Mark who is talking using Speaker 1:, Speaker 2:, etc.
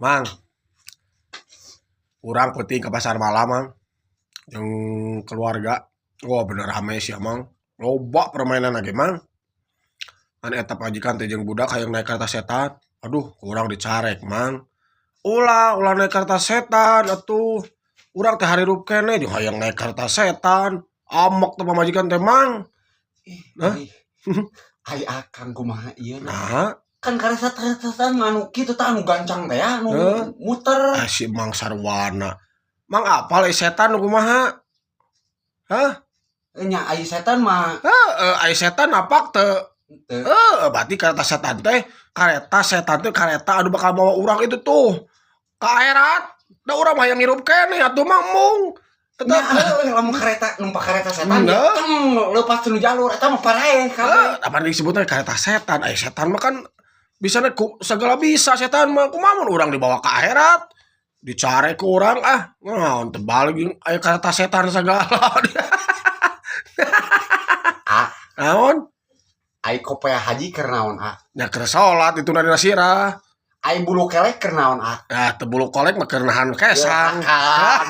Speaker 1: Mang, urang penting ke pasar malam, Mang. Yang keluarga. Wah, bener rame sih, Mang. Loba permainan lagi, Mang. Kan eta majikan teh jeung budak hayang naik kereta setan. Aduh, urang dicarek, Mang. Ulah naik kereta setan atuh. Urang teh harirup keneh jeung hayang naik kereta setan. Amok teh pamajikan teh, Mang. Hah?
Speaker 2: Ai akang kumaha ieu
Speaker 1: Nah,
Speaker 2: kan karesa setan anu kitu tah anu gancang teh anu
Speaker 1: Heuh.
Speaker 2: muter.
Speaker 1: Si Mang Sarwana. Mang apal setan nu kumaha? Hah?
Speaker 2: Nya ai setan mah
Speaker 1: Ai setan apak teu?
Speaker 2: teu
Speaker 1: Berarti kareta setan teh kareta anu bakal bawa urang itu tuh ka akhirat. Da urang mah hayang ngirup keneh atuh mah mung.
Speaker 2: nya lamun kareta numpak kareta setan
Speaker 1: Heuh.
Speaker 2: leupas tinu jalur eta mah paraeh kabeh.
Speaker 1: Apa disebutna kareta setan? Ai setan mah kan bisana ku segala bisa setan mah kumaha mun urang dibawa ka akhirat. Dicare ku urang naon teu balik aya kareta setan sagala.
Speaker 2: Ah,
Speaker 1: Naon?
Speaker 2: ai kopea haji keur naon
Speaker 1: Nya keur salat itu na dina sirah.
Speaker 2: ai bulu kelek keur naon
Speaker 1: Teu bulu kolek mah keur nahan kesang.
Speaker 2: Ah.